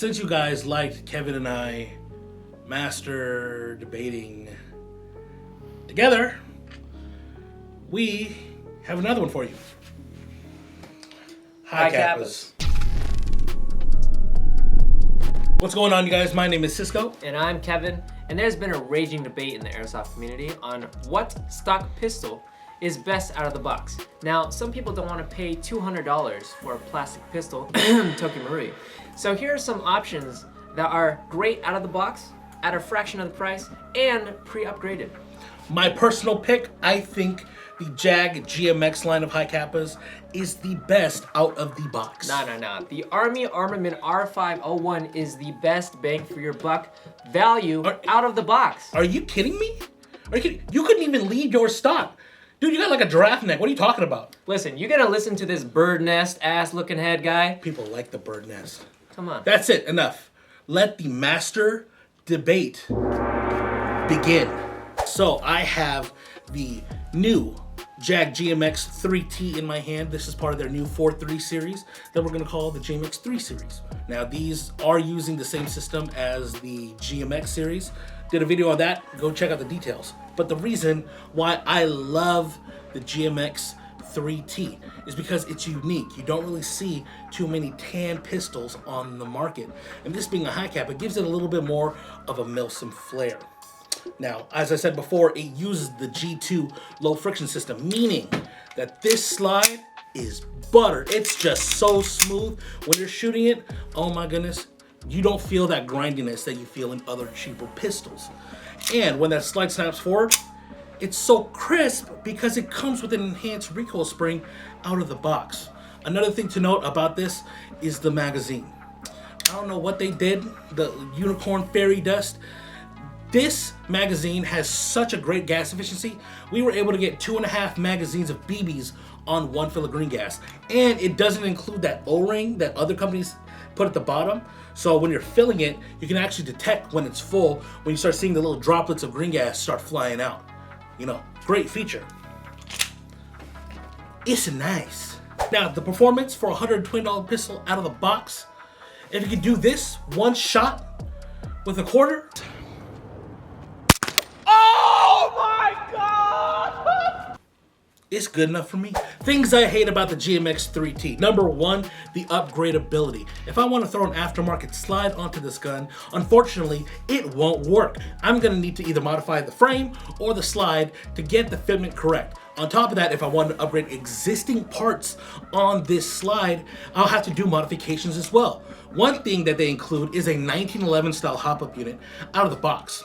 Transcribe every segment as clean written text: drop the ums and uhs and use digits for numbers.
Since you guys liked Kevin and I master debating together, we have another one for you. Hi-Capas. What's going on, you guys? My name is Cisco. And I'm Kevin. And there's been a raging debate in the airsoft community on what stock pistol is best out of the box. Now, some people don't want to pay $200 for a plastic pistol, Tokyo Marui. So here are some options that are great out of the box, at a fraction of the price, and pre-upgraded. My personal pick, I think the Jag Gmx line of Hi-Capas is the best out of the box. No. The Army Armament R501 is the best bang for your buck value out of the box. Are you kidding me? Are you kidding? You couldn't even leave your stock. Dude, you got like a giraffe neck. What are you talking about? Listen, you gotta listen to this bird nest ass looking head guy. People like the bird nest. Come on. That's it. Enough. Let the master debate begin. So I have the new Jag Gmx 3T in my hand. This is part of their new 4.3 series that we're going to call the GMX 3 series. Now these are using the same system as the GMX series. Did a video on that. Go check out the details. But the reason why I love the GMX 3T is because it's unique. You don't really see too many tan pistols on the market. And this being a Hi-Capa, it gives it a little bit more of a Milsim flair. Now, as I said before, it uses the G2 low friction system, meaning that this slide is butter. It's just so smooth. When you're shooting it, oh my goodness, you don't feel that grindiness that you feel in other cheaper pistols. And when that slide snaps forward, it's so crisp because it comes with an enhanced recoil spring out of the box. Another thing to note about this is the magazine. I don't know what they did, the unicorn fairy dust. This magazine has such a great gas efficiency. We were able to get 2.5 magazines of BBs on one fill of green gas. And it doesn't include that O-ring that other companies put at the bottom. So when you're filling it, you can actually detect when it's full, when you start seeing the little droplets of green gas start flying out. You know, great feature. It's nice. Now, the performance for a $120 pistol out of the box, if you could do this one shot with a quarter, it's good enough for me. Things I hate about the GMX 3T. Number one, the upgradability. If I want to throw an aftermarket slide onto this gun, unfortunately, it won't work. I'm gonna need to either modify the frame or the slide to get the fitment correct. On top of that, if I want to upgrade existing parts on this slide, I'll have to do modifications as well. One thing that they include is a 1911 style hop-up unit out of the box.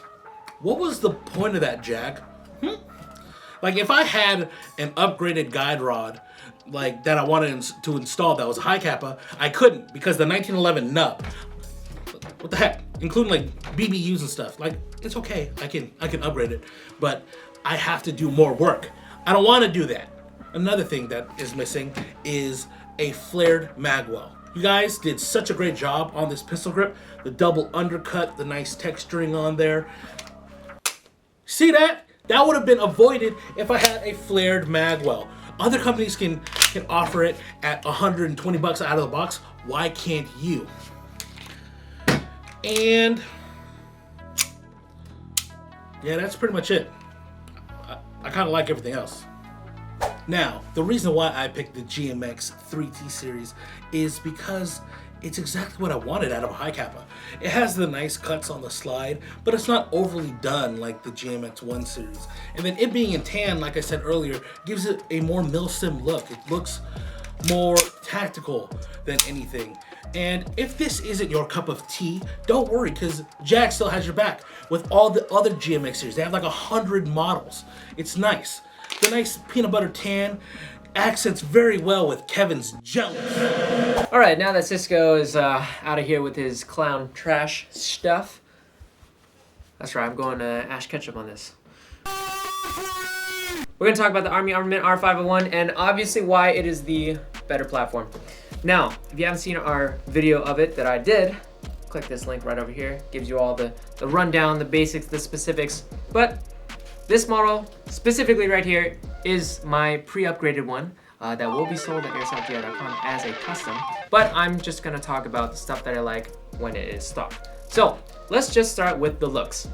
What was the point of that, Jag? Like if I had an upgraded guide rod like that I wanted to install that was a Hi-Capa, I couldn't because the 1911 nub. What the heck? Including like BBUs and stuff. Like it's okay, I can upgrade it, but I have to do more work. I don't want to do that. Another thing that is missing is a flared magwell. You guys did such a great job on this pistol grip. The double undercut, the nice texturing on there. See that? That would have been avoided if I had a flared magwell. Other companies can offer it at $120 out of the box. Why can't you? And yeah, that's pretty much it. I kind of like everything else. Now, the reason why I picked the GMX 3T series is because it's exactly what I wanted out of a Hi-Capa. It has the nice cuts on the slide, but it's not overly done like the GMX 1 series. And then it being in tan, like I said earlier, gives it a more Milsim look. It looks more tactical than anything. And if this isn't your cup of tea, don't worry, because Jag still has your back with all the other GMX series. They have like 100 models. It's nice. The nice peanut butter tan accents very well with Kevin's jelly. All right, now that Cisco is out of here with his clown trash stuff, that's right, I'm going Ash Ketchup on this. We're gonna talk about the Army Armament R501 and obviously why it is the better platform. Now, if you haven't seen our video of it that I did, click this link right over here. Gives you all the rundown, the basics, the specifics. But this model, specifically right here, is my pre-upgraded one that will be sold at airsoftgi.com as a custom. But I'm just gonna talk about the stuff that I like when it is stock. So let's just start with the looks.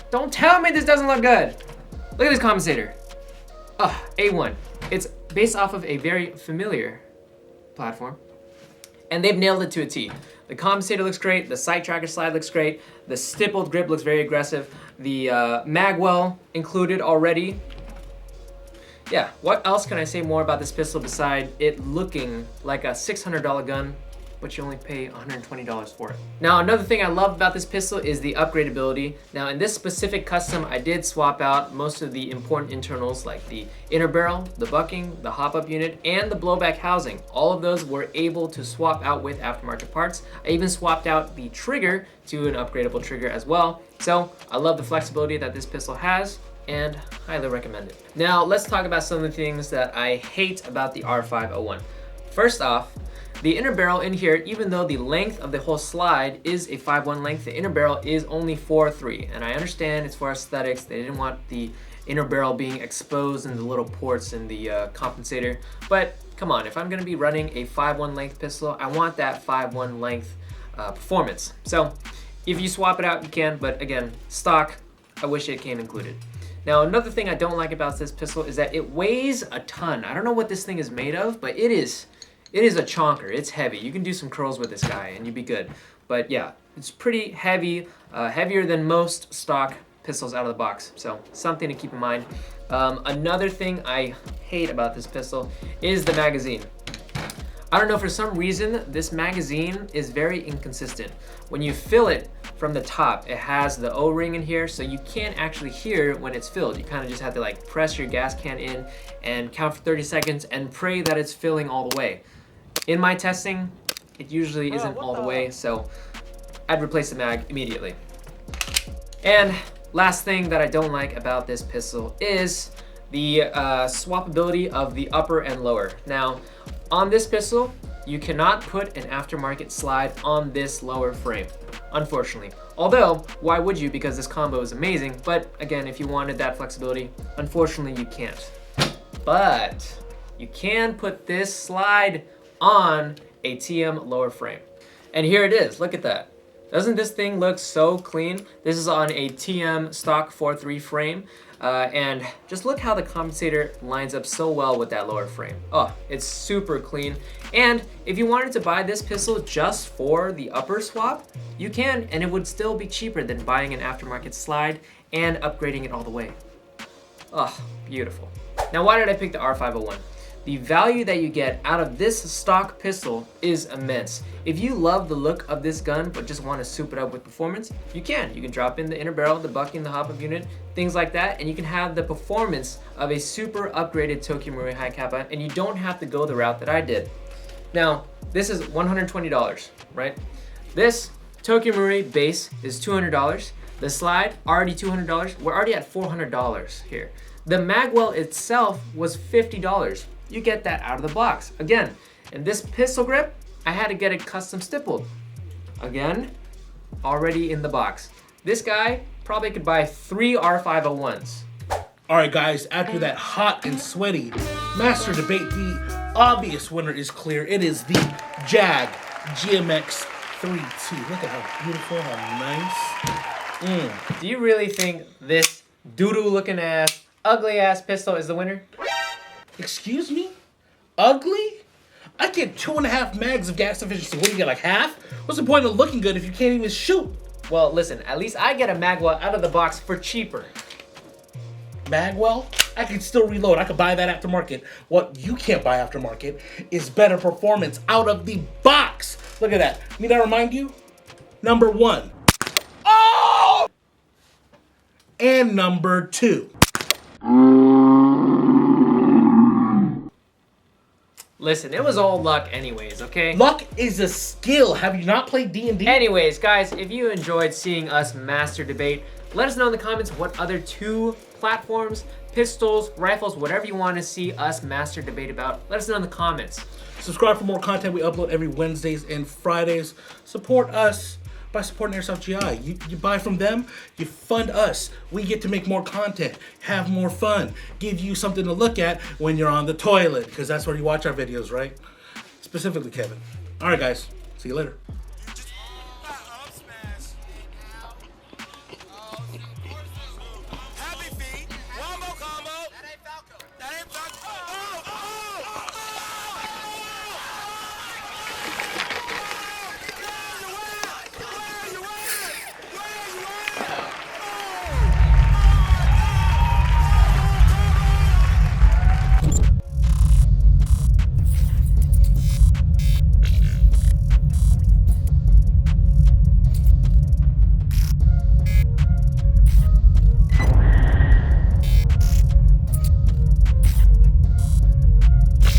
Don't tell me this doesn't look good. Look at this compensator. A1. It's based off of a very familiar platform, and they've nailed it to a T. The compensator looks great, the sight tracker slide looks great, the stippled grip looks very aggressive, the mag well included already. Yeah, what else can I say more about this pistol besides it looking like a $600 gun, but you only pay $120 for it. Now, another thing I love about this pistol is the upgradability. Now, in this specific custom, I did swap out most of the important internals like the inner barrel, the bucking, the hop-up unit, and the blowback housing. All of those were able to swap out with aftermarket parts. I even swapped out the trigger to an upgradable trigger as well. So, I love the flexibility that this pistol has, and highly recommend it. Now, let's talk about some of the things that I hate about the R501. First off, the inner barrel in here, even though the length of the whole slide is a 5.1 length, the inner barrel is only 4.3. And I understand it's for aesthetics. They didn't want the inner barrel being exposed in the little ports in the compensator. But come on, if I'm gonna be running a 5.1 length pistol, I want that 5.1 length performance. So if you swap it out, you can, but again, stock, I wish it came included. Now, another thing I don't like about this pistol is that it weighs a ton. I don't know what this thing is made of, but it is a chonker. It's heavy. You can do some curls with this guy and you'd be good. But yeah, it's pretty heavy, heavier than most stock pistols out of the box. So something to keep in mind. Another thing I hate about this pistol is the magazine. I don't know, for some reason, this magazine is very inconsistent. When you fill it from the top, it has the O-ring in here, so you can't actually hear when it's filled. You kind of just have to like press your gas can in and count for 30 seconds and pray that it's filling all the way. In my testing, it usually isn't all the way, so I'd replace the mag immediately. And last thing that I don't like about this pistol is the swappability of the upper and lower. Now, on this pistol, you cannot put an aftermarket slide on this lower frame, unfortunately. Although, why would you? Because this combo is amazing, but again, if you wanted that flexibility, unfortunately you can't. But you can put this slide on a TM lower frame. And here it is, look at that. Doesn't this thing look so clean? This is on a TM stock 4.3 frame. And just look how the compensator lines up so well with that lower frame. Oh, it's super clean. And if you wanted to buy this pistol just for the upper swap, you can, and it would still be cheaper than buying an aftermarket slide and upgrading it all the way. Oh, beautiful. Now, why did I pick the R501? The value that you get out of this stock pistol is immense. If you love the look of this gun but just want to soup it up with performance, you can. You can drop in the inner barrel, the bucking, the hop-up unit, things like that, and you can have the performance of a super upgraded Tokyo Marui Hi-Capa, and you don't have to go the route that I did. Now, this is $120, right? This Tokyo Marui base is $200. The slide, already $200. We're already at $400 here. The magwell itself was $50. You get that out of the box. Again, and this pistol grip, I had to get it custom stippled. Again, already in the box. This guy probably could buy 3 R501s. All right, guys, after that hot and sweaty master debate, the obvious winner is clear. It is the JAG Gmx 3T. Look at how beautiful, how nice. Do you really think this doo-doo looking ass, ugly ass pistol is the winner? Excuse me? Ugly? I get 2.5 mags of gas efficiency. What do you get, like half? What's the point of looking good if you can't even shoot? Well, listen, at least I get a magwell out of the box for cheaper. Magwell? I can still reload. I could buy that aftermarket. What you can't buy aftermarket is better performance out of the box. Look at that. Need I remind you? Number 1. Oh! And number 2. Listen, it was all luck anyways, okay? Luck is a skill. Have you not played D&D? Anyways, guys, if you enjoyed seeing us master debate, let us know in the comments what other 2 platforms, pistols, rifles, whatever you want to see us master debate about. Let us know in the comments. Subscribe for more content. We upload every Wednesdays and Fridays. Support us by supporting Airsoft GI. You buy from them, you fund us. We get to make more content, have more fun, give you something to look at when you're on the toilet, because that's where you watch our videos, right? Specifically, Kevin. All right, guys. See you later.